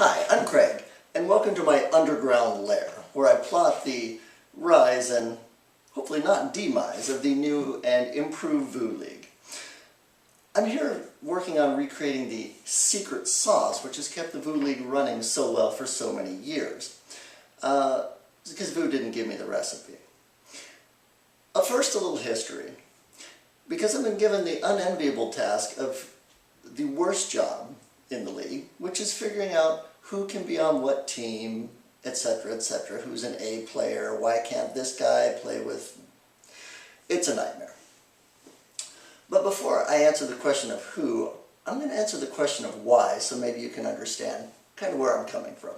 Hi, I'm Craig, and welcome to my underground lair, where I plot the rise and hopefully not demise of the new and improved VU League. I'm here working on recreating the secret sauce which has kept the VU League running so well for so many years, because VU didn't give me the recipe. First, a little history. Because I've been given the unenviable task of the worst job in the league, which is figuring out who can be on what team, etc., etc., who's an A player, why can't this guy play with... It's a nightmare. But before I answer the question of who, I'm going to answer the question of why, so maybe you can understand kind of where I'm coming from.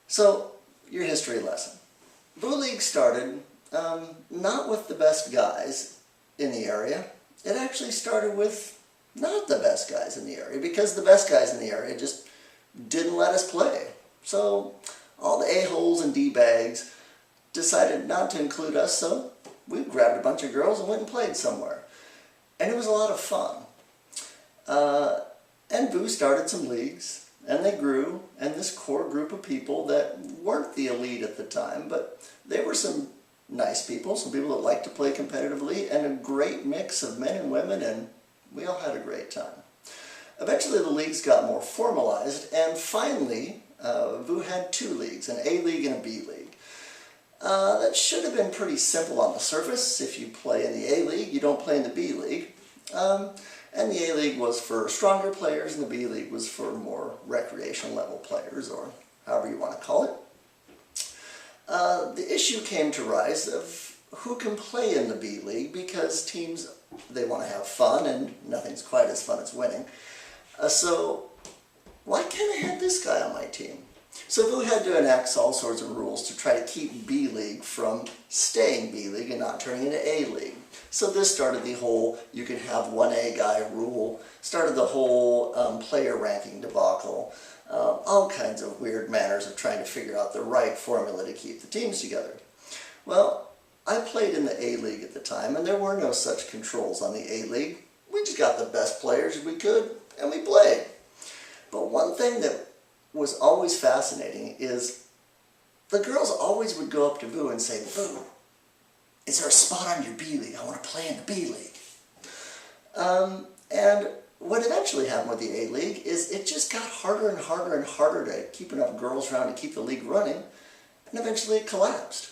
So, your history lesson. VU League started not with the best guys in the area. It actually started with not the best guys in the area, because the best guys in the area just didn't let us play. So all the a-holes and d-bags decided not to include us, so we grabbed a bunch of girls and went and played somewhere. And it was a lot of fun. And VU started some leagues, and they grew, and this core group of people that weren't the elite at the time, but they were some nice people, some people that liked to play competitively, and a great mix of men and women, and we all had a great time. Eventually the leagues got more formalized, and finally VU had two leagues, an A League and a B League. That should have been pretty simple on the surface. If you play in the A League, you don't play in the B League. And the A League was for stronger players, and the B League was for more recreation level players, or however you want to call it. The issue came to rise of who can play in the B League, because teams, they want to have fun, and nothing's quite as fun as winning. So why can't I have this guy on my team? So VU had to enact all sorts of rules to try to keep B League from staying B League and not turning into A League. So this started the whole you can have one A guy rule, started the whole player ranking debacle, all kinds of weird manners of trying to figure out the right formula to keep the teams together. Well, I played in the A League at the time, and there were no such controls on the A League. We just got the best players we could, and we played. But one thing that was always fascinating is the girls always would go up to VU and say, "VU, is there a spot on your B League? I want to play in the B League." And what eventually happened with the A League is it just got harder and harder and harder to keep enough girls around to keep the league running, and eventually it collapsed.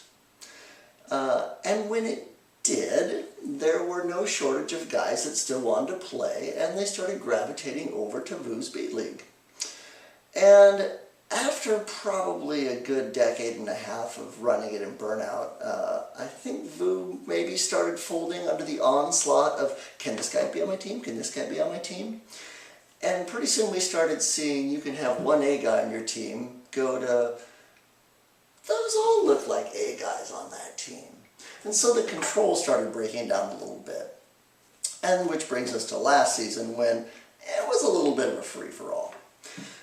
And when it did, there were no shortage of guys that still wanted to play, and they started gravitating over to VU's B League. And after probably a good decade and a half of running it in burnout, I think VU maybe started folding under the onslaught of, can this guy be on my team? Can this guy be on my team? And pretty soon we started seeing you can have one A guy on your team go to, those all look like A guys on that team. And so the control started breaking down a little bit. And which brings us to last season, when it was a little bit of a free-for-all.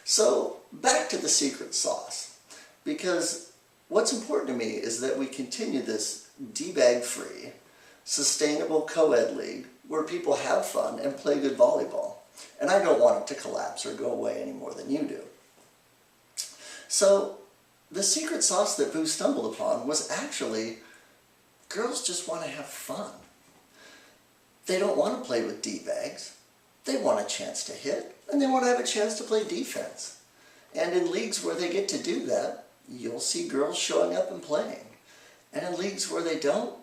So back to the secret sauce, because what's important to me is that we continue this D-bag-free, sustainable co-ed league where people have fun and play good volleyball. And I don't want it to collapse or go away any more than you do. So the secret sauce that VU stumbled upon was actually girls just want to have fun. They don't want to play with D-bags. They want a chance to hit, and they want to have a chance to play defense. And in leagues where they get to do that, you'll see girls showing up and playing. And in leagues where they don't,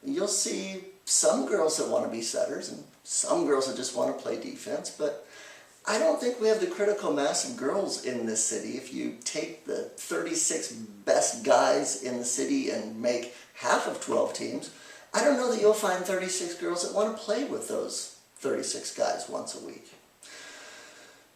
you'll see some girls that want to be setters and some girls that just want to play defense. But I don't think we have the critical mass of girls in this city. If you take the 36 best guys in the city and make half of 12 teams, I don't know that you'll find 36 girls that want to play with those 36 guys once a week.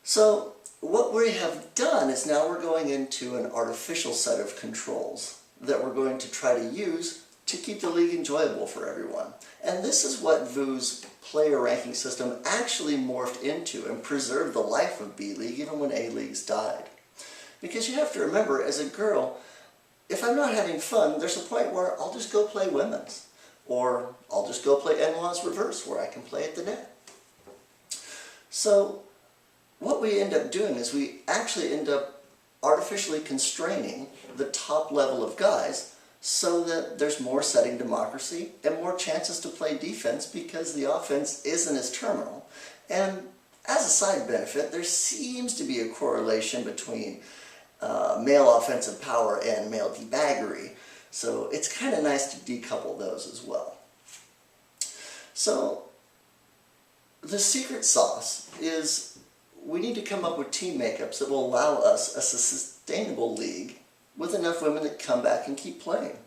So what we have done is now we're going into an artificial set of controls that we're going to try to use to keep the league enjoyable for everyone. And this is what VU's player ranking system actually morphed into and preserved the life of B League even when A Leagues died. Because you have to remember, as a girl, if I'm not having fun, there's a point where I'll just go play women's. Or I'll just go play NWA's reverse where I can play at the net. So what we end up doing is we actually end up artificially constraining the top level of guys so that there's more setting democracy and more chances to play defense because the offense isn't as terminal. And as a side benefit, there seems to be a correlation between male offensive power and male debaggery. So it's kind of nice to decouple those as well. So the secret sauce is we need to come up with team makeups that will allow us a sustainable league with enough women that come back and keep playing.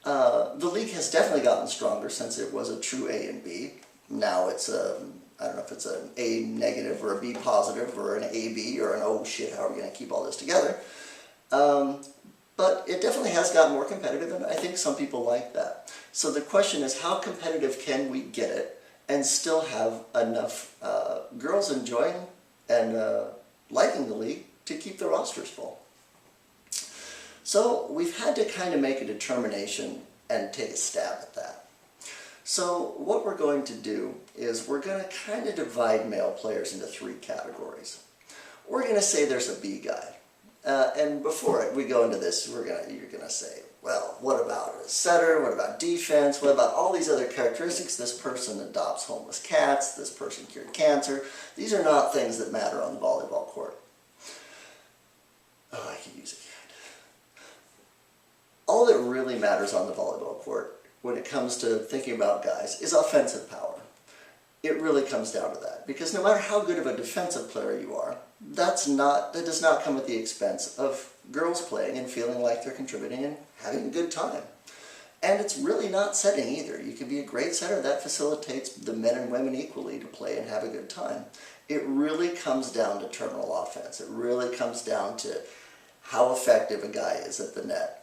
The league has definitely gotten stronger since it was a true A and B. Now it's a, I don't know if it's an A negative or a B positive or an AB or an oh shit, how are we going to keep all this together? But it definitely has gotten more competitive, and I think some people like that. So the question is, how competitive can we get it and still have enough girls enjoying and liking the league to keep the rosters full? So we've had to kind of make a determination and take a stab at that. So what we're going to do is we're going to kind of divide male players into 3 categories. We're going to say there's a B guy. And before we go into this, you're going to say, well, what about a setter? What about defense? What about all these other characteristics? This person adopts homeless cats. This person cured cancer. These are not things that matter on the volleyball court. Oh, I could use a cat. All that really matters on the volleyball court when it comes to thinking about guys is offensive power. It really comes down to that, because no matter how good of a defensive player you are, that does not come at the expense of girls playing and feeling like they're contributing and having a good time. And it's really not setting either. You can be a great setter that facilitates the men and women equally to play and have a good time. It really comes down to terminal offense. It really comes down to how effective a guy is at the net.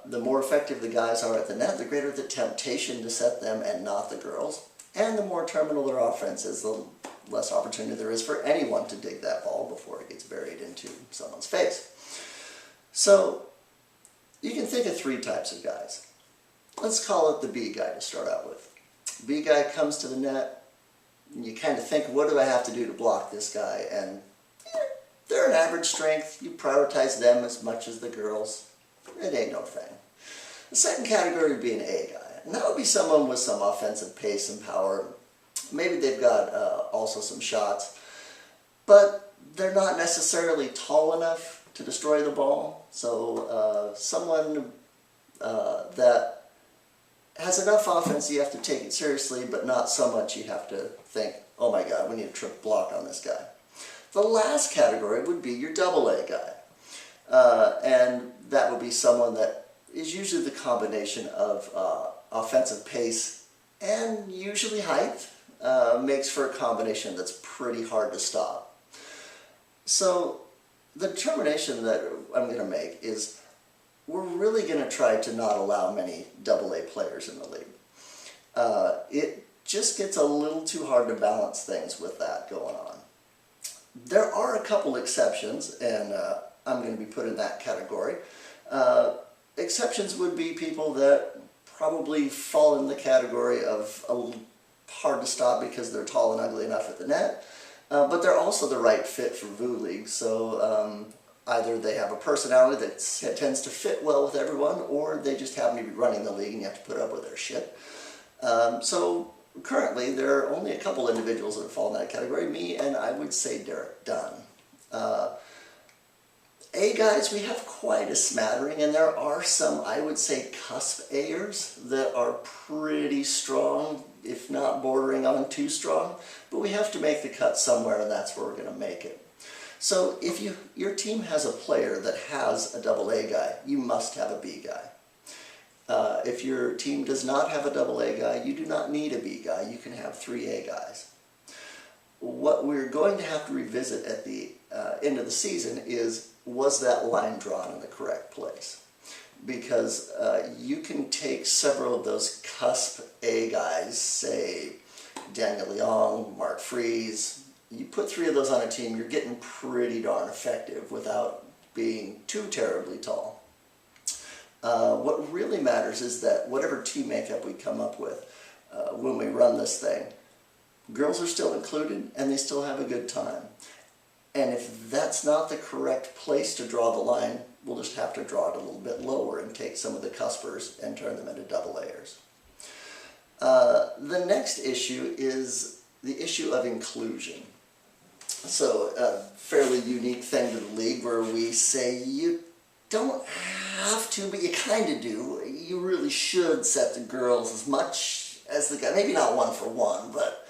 The more effective the guys are at the net, the greater the temptation to set them and not the girls. And the more terminal their offense is, the less opportunity there is for anyone to dig that ball before it gets buried into someone's face. So you can think of 3 types of guys. Let's call it the B guy to start out with. B guy comes to the net, and you kind of think, what do I have to do to block this guy? And they're an average strength. You prioritize them as much as the girls. It ain't no thing. The second category would be an A guy. And that would be someone with some offensive pace and power. Maybe they've got also some shots, but they're not necessarily tall enough to destroy the ball. So someone that has enough offense, you have to take it seriously, but not so much you have to think, oh my God, we need a triple block on this guy. The last category would be your double A guy. And that would be someone that is usually the combination of offensive pace and usually height. Makes for a combination that's pretty hard to stop. So the determination that I'm going to make is we're really going to try to not allow many AA players in the league. It just gets a little too hard to balance things with that going on. There are a couple exceptions, and I'm going to be put in that category. Exceptions would be people that probably fall in the category of hard to stop because they're tall and ugly enough at the net, but they're also the right fit for VU League. So either they have a personality that tends to fit well with everyone, or they just happen to be running the league and you have to put up with their shit. So currently there are only a couple individuals that fall in that category, me and I would say Derek Dunn. A guys, we have quite a smattering, and there are some, I would say, cusp A'ers that are pretty strong, if not bordering on too strong, but we have to make the cut somewhere, and that's where we're going to make it. So if your team has a player that has a AA guy, you must have a B guy. If your team does not have a AA guy, you do not need a B guy. You can have 3 A guys. What we're going to have to revisit at the end of the season is, was that line drawn in the correct place? Because you can take several of those cusp A guys, say Daniel Leong, Mark Fries, you put 3 of those on a team, you're getting pretty darn effective without being too terribly tall. What really matters is that whatever team makeup we come up with when we run this thing, girls are still included and they still have a good time. And if that's not the correct place to draw the line, we'll just have to draw it a little bit lower and take some of the cuspers and turn them into double A's. The next issue is the issue of inclusion. So a fairly unique thing to the league where we say you don't have to, but you kind of do. You really should set the girls as much as the guys. Maybe not one for one, but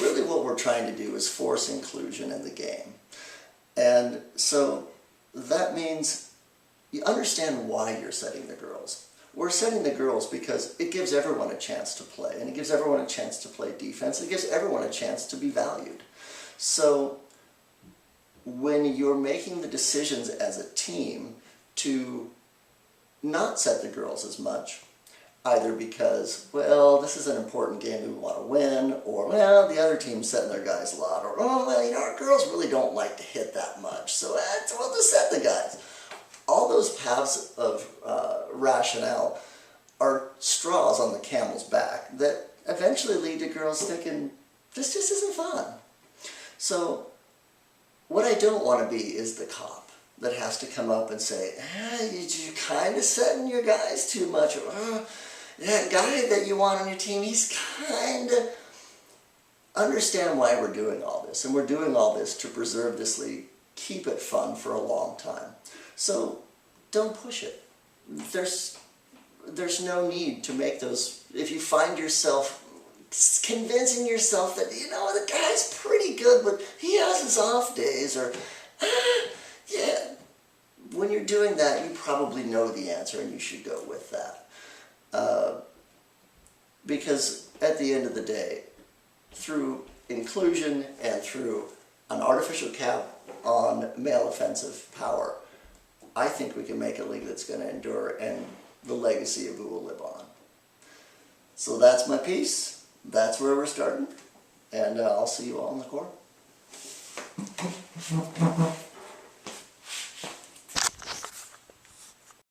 really what we're trying to do is force inclusion in the game. And so that means you understand why you're setting the girls. We're setting the girls because it gives everyone a chance to play, and it gives everyone a chance to play defense. It gives everyone a chance to be valued. So when you're making the decisions as a team to not set the girls as much, either because, well, this is an important game we want to win, or, well, the other team's setting their guys a lot, or, oh, well, you know, our girls really don't like to hit that much, so we'll just set the guys. All those paths of rationale are straws on the camel's back that eventually lead to girls thinking, this just isn't fun. So what I don't want to be is the cop that has to come up and say, you're kind of setting your guys too much. Or, that guy that you want on your team, he's kind of... Understand why we're doing all this. And we're doing all this to preserve this league, keep it fun for a long time. So don't push it. There's no need to make those... If you find yourself convincing yourself that, you know, the guy's pretty good, but he has his off days, or, yeah, when you're doing that, you probably know the answer and you should go with that. Because at the end of the day, through inclusion and through an artificial cap on male offensive power, I think we can make a league that's going to endure and the legacy of who will live on. So that's my piece. That's where we're starting. And I'll see you all on the court.